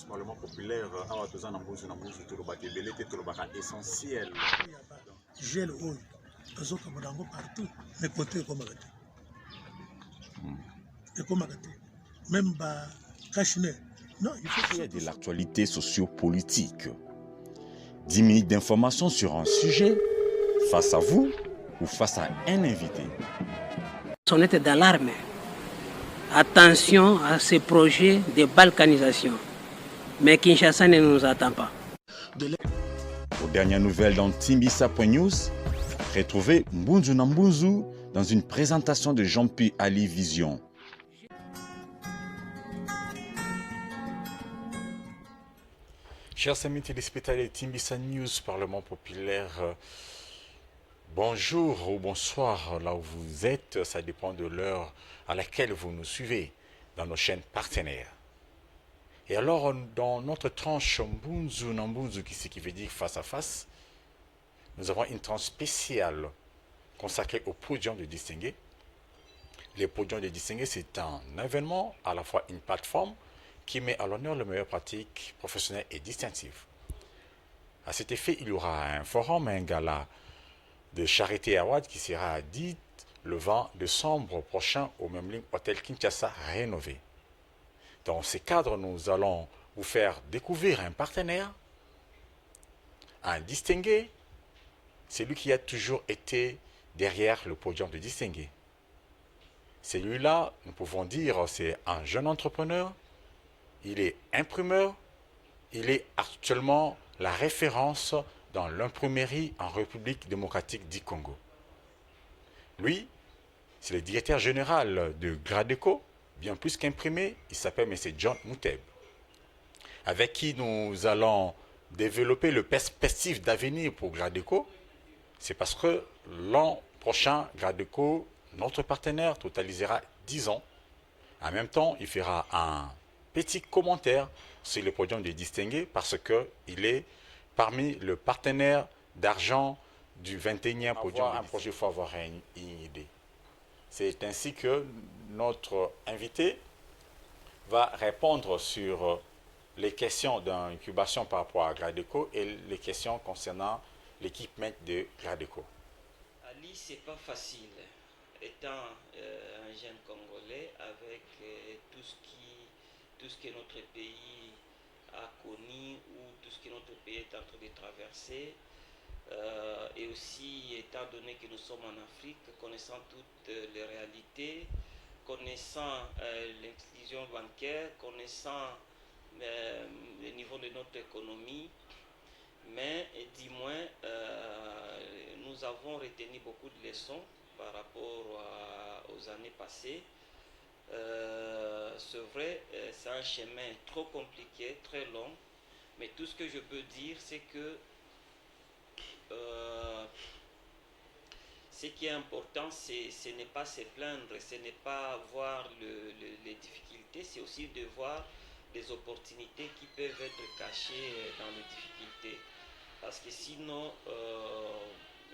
Parlement populaire awa toza na mbuzu tolobaka ebele te tolobaka essentiel. Gel oil tozokamata yango partout mais côté ekomaka te ekomaka te même bakashner non il faut Il y a de l'actualité socio-politique. 10 minutes d'information sur un sujet face à vous ou face à un invité. Sonnette d'alarme. Attention à ces projets de balkanisation. Mais Kinshasa ne nous attend pas. Aux dernières nouvelles dans Timbisa.news, retrouvez Mbunzu Nambunzu dans une présentation de Jean-Pi Ali Vision. Chers amis téléspectateurs de Timbisa News, Parlement populaire, bonjour ou bonsoir là où vous êtes, ça dépend de l'heure à laquelle vous nous suivez dans nos chaînes partenaires. Et alors, dans notre tranche Mbunzu Nambunzu, qui veut dire face à face, nous avons une tranche spéciale consacrée au podium de distingué. Le podium de distingué, c'est un événement, à la fois une plateforme qui met à l'honneur les meilleures pratiques professionnelles et distinctives. À cet effet, il y aura un forum, un gala de Charité Award qui sera dit le 20 décembre prochain au Memling Hôtel Kinshasa rénové. Dans ce cadre, nous allons vous faire découvrir un partenaire, un distingué, celui qui a toujours été derrière le podium de distingué. Celui-là, nous pouvons dire, c'est un jeune entrepreneur, il est imprimeur, il est actuellement la référence dans l'imprimerie en République démocratique du Congo. Lui, c'est le directeur général de Gradeco, bien plus qu'imprimé, il s'appelle M. John Mouteb, avec qui nous allons développer le perspective d'avenir pour Gradeco. C'est parce que l'an prochain, Gradeco, notre partenaire, totalisera 10 ans. En même temps, il fera un petit commentaire sur le podium des distingués parce qu'il est parmi les partenaires d'argent du 21e podium. Un projet, il faut avoir une idée. C'est ainsi que notre invité va répondre sur les questions d'incubation par rapport à Gradeco et les questions concernant l'équipement de Gradeco. Ali, c'est pas facile. Étant un jeune Congolais avec tout ce que notre pays a connu ou tout ce que notre pays est en train de traverser, et aussi étant donné que nous sommes en Afrique, connaissant toutes les réalités, connaissant l'exclusion bancaire, connaissant le niveau de notre économie, mais dis-moi, nous avons retenu beaucoup de leçons par rapport aux années passées. C'est vrai, c'est un chemin trop compliqué, très long, mais tout ce que je peux dire, c'est que ce qui est important, ce n'est pas se plaindre, ce n'est pas voir les difficultés, c'est aussi de voir les opportunités qui peuvent être cachées dans les difficultés. Parce que sinon,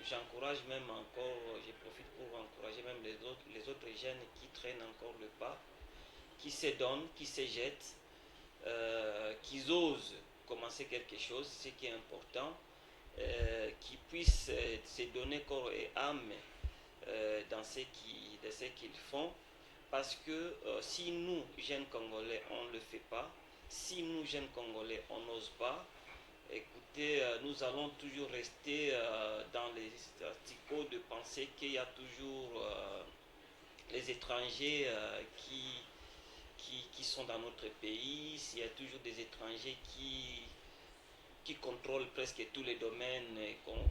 j'encourage même encore, je profite pour encourager même les autres jeunes qui traînent encore le pas, qui se donnent, qui se jettent, qui osent commencer quelque chose, ce qui est important, qui puissent se donner corps et âme dans ce qu'ils font. Parce que si nous, jeunes Congolais, on ne le fait pas, si nous, jeunes Congolais, on n'ose pas, écoutez, nous allons toujours rester dans les statistiques de penser qu'il y a toujours les étrangers qui sont dans notre pays, s'il y a toujours des étrangers qui contrôlent presque tous les domaines,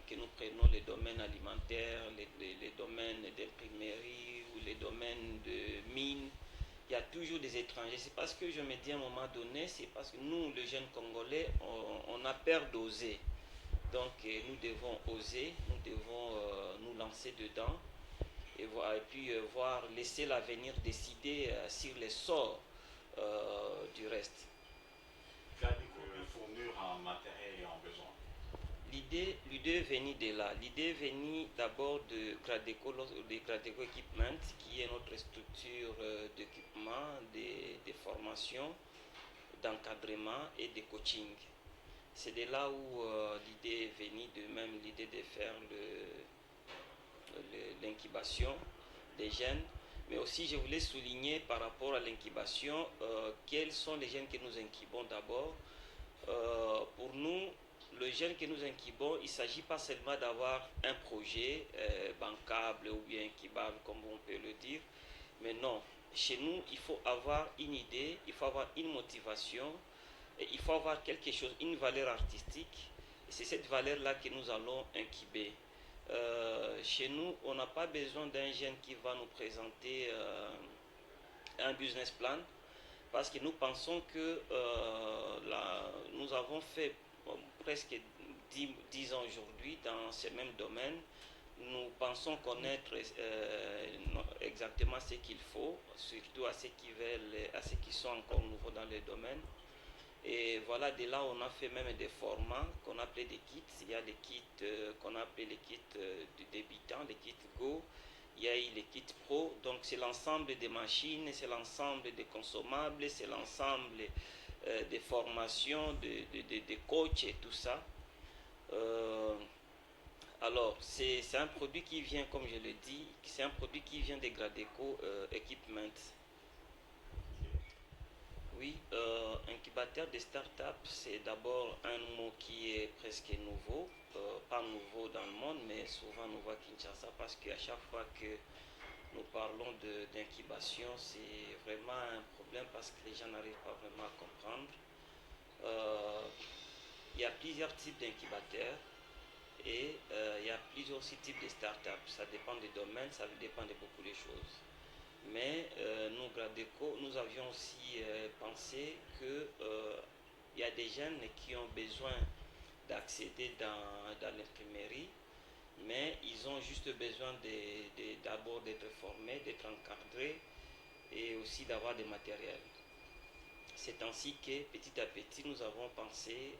que nous prenons les domaines alimentaires, les domaines d'imprimerie ou les domaines de mines. Il y a toujours des étrangers. C'est parce que je me dis à un moment donné, c'est parce que nous, les jeunes Congolais, on a peur d'oser. Donc nous devons oser, nous devons nous lancer dedans et puis laisser l'avenir décider sur les sorts du reste. Fournir en matériel et en besoin. L'idée est venue de là. L'idée est venue d'abord de Gradeco Equipment, qui est notre structure d'équipement, de formation. d'encadrement et de coaching. C'est de là où l'idée est venue, de même l'idée de faire l'incubation des jeunes. Mais aussi, je voulais souligner par rapport à l'incubation, quels sont les jeunes que nous incubons d'abord. Pour nous, le jeune que nous incubons, il ne s'agit pas seulement d'avoir un projet bancable ou bien incubable, comme on peut le dire, mais non. Chez nous, il faut avoir une idée, il faut avoir une motivation, et il faut avoir quelque chose, une valeur artistique. Et c'est cette valeur-là que nous allons incuber. Chez nous, on n'a pas besoin d'un jeune qui va nous présenter un business plan, parce que nous pensons que nous avons fait presque 10 ans aujourd'hui dans ce même domaine. Nous pensons connaître exactement ce qu'il faut, surtout à ceux qui sont encore nouveaux dans le domaine. Et voilà, de là, on a fait même des formats qu'on appelait des kits. Il y a des kits qu'on appelait les kits du débutant, les kits Go. Il y a eu les kits Pro. Donc, c'est l'ensemble des machines, c'est l'ensemble des consommables, c'est l'ensemble des formations, des coachs et tout ça. Alors, c'est un produit qui vient, comme je le dis, c'est un produit qui vient des Gradeco Equipment. Oui, incubateur de start-up, c'est d'abord un mot qui est presque nouveau, pas nouveau dans le monde, mais souvent nouveau à Kinshasa, parce qu'à chaque fois que nous parlons d'incubation, c'est vraiment un problème parce que les gens n'arrivent pas vraiment à comprendre. Il y a plusieurs types d'incubateurs et il y a plusieurs aussi types de start-up. Ça dépend des domaines, ça dépend de beaucoup de choses. Mais nous, Gradeco, nous avions aussi pensé qu'il y a des jeunes qui ont besoin d'accéder dans l'imprimerie, mais ils ont juste besoin d'abord d'être formés, d'être encadrés et aussi d'avoir des matériels. C'est ainsi que petit à petit, nous avons pensé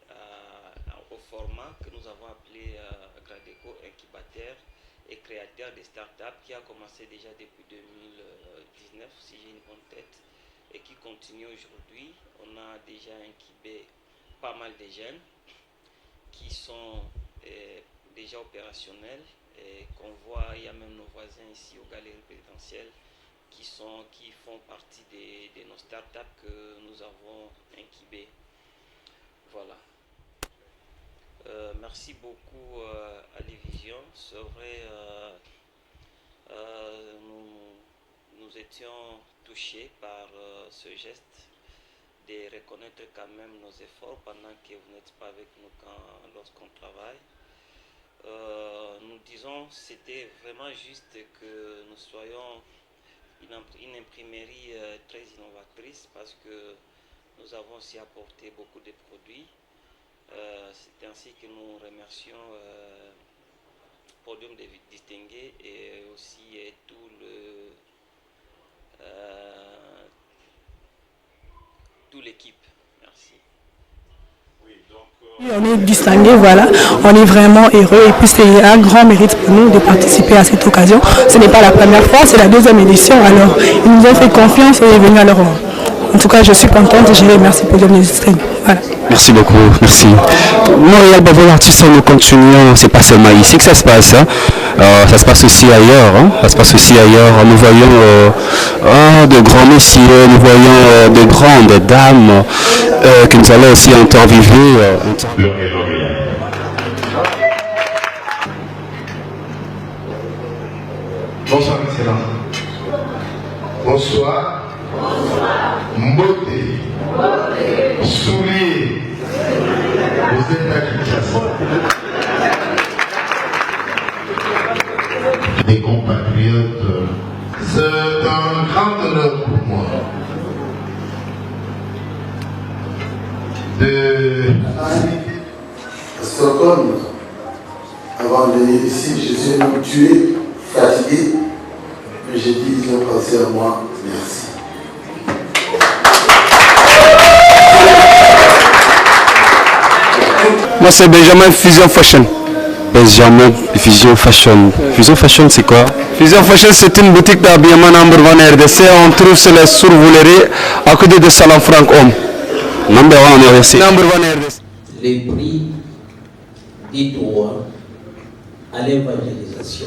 au format que nous avons appelé Gradeco Incubateur et créateur des startups qui a commencé déjà depuis 2019, si j'ai une bonne tête, et qui continue aujourd'hui. On a déjà incubé pas mal de jeunes qui sont déjà opérationnels et qu'on voit, il y a même nos voisins ici aux galeries présidentielles qui font partie de nos startups que nous avons incubées. Voilà. Merci beaucoup à Lévision. C'est vrai, nous étions touchés par ce geste de reconnaître quand même nos efforts pendant que vous n'êtes pas avec nous lorsqu'on travaille. Nous disons que c'était vraiment juste que nous soyons une imprimerie très innovatrice parce que nous avons aussi apporté beaucoup de produits. C'est ainsi que nous remercions Podium de Distingué et aussi toute l'équipe. Merci. On est distingué, voilà, on est vraiment heureux et puis c'est un grand mérite pour nous de participer à cette occasion. Ce n'est pas la première fois, c'est la deuxième édition, alors ils nous ont fait confiance et est venu à leur rang. En tout cas, je suis contente et je les remercie pour le stream. Voilà. Merci beaucoup, merci. Montréal Bavo l'artiste, nous continuons, c'est pas seulement ici que ça se passe, hein. Ça se passe aussi ailleurs, hein. Ça se passe aussi ailleurs. Nous voyons de grands messieurs, nous voyons de grandes dames que nous allons aussi interviewer. Bonsoir, excellent. Bonsoir. Mbote. Soulier. Vous êtes à Kinshasa. Des compatriotes, c'est un grand honneur pour moi de Stockholm. Avant de venir ici, je suis même tué, fatigué, mais j'ai dit, ils ont pensé à moi, merci. Moi c'est Benjamin Fusion Fashion. Benjamin Fusion Fashion. Fusion Fashion c'est quoi? Fusion Fashion c'est une boutique d'habillement number 1 RDC. On trouve sur les Sourvouleries à côté de Salon Franck Homme. Number 1 en RDC. Les prix du droit à l'évangélisation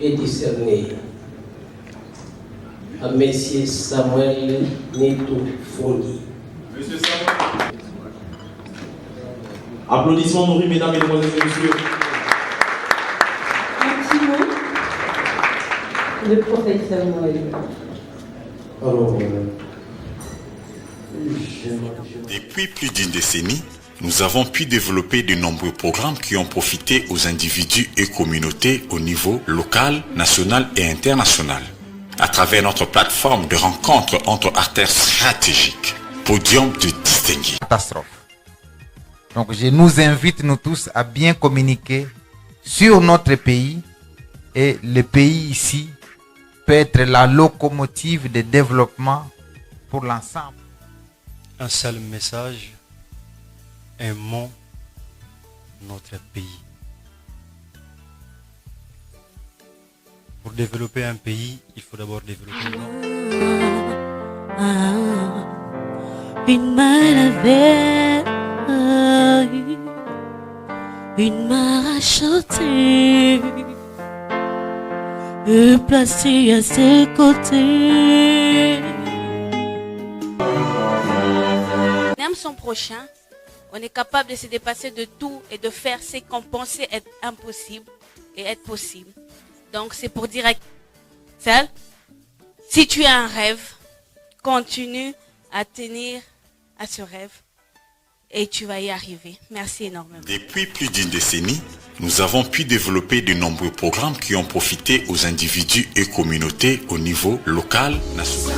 est décerné à M. Samuel Neto Fondi. Monsieur Samuel. Applaudissements nourris, mesdames, mesdemoiselles et messieurs. Un petit mot. Le prophète Samuel. Alors, Depuis plus d'une décennie, nous avons pu développer de nombreux programmes qui ont profité aux individus et communautés au niveau local, national et international. À travers notre plateforme de rencontres entre artères stratégiques, podium de distinguer. Catastrophe. Donc je nous invite nous tous à bien communiquer sur notre pays et le pays ici peut être la locomotive de développement pour l'ensemble. Un seul message, aimons notre pays. Pour développer un pays, il faut d'abord développer une main levée, une main rachetée, placée à ses côtés. On aime son prochain, on est capable de se dépasser de tout et de faire ce qu'on pensait être impossible et être possible. Donc c'est pour dire à celle, si tu as un rêve, continue à tenir à ce rêve et tu vas y arriver. Merci énormément. Depuis plus d'une décennie, nous avons pu développer de nombreux programmes qui ont profité aux individus et communautés au niveau local, national.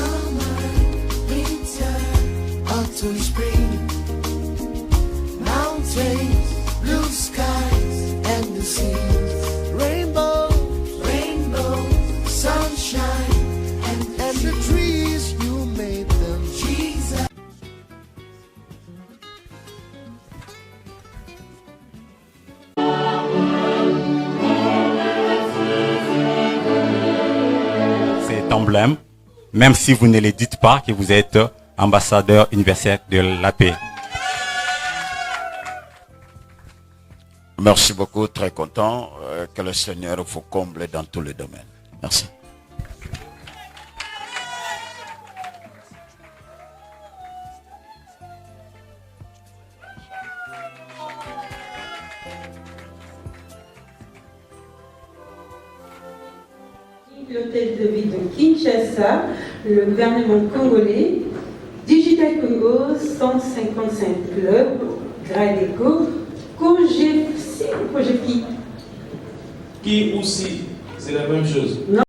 Cet emblème, même si vous ne le dites pas que vous êtes ambassadeur universel de la paix. Merci beaucoup, très content. Que le Seigneur vous comble dans tous les domaines. Merci. L'hôtel de ville de Kinshasa, le gouvernement congolais, Digital Congo, 155 clubs, Gradeco, Cogefi. Qui aussi, c'est la même chose. Non.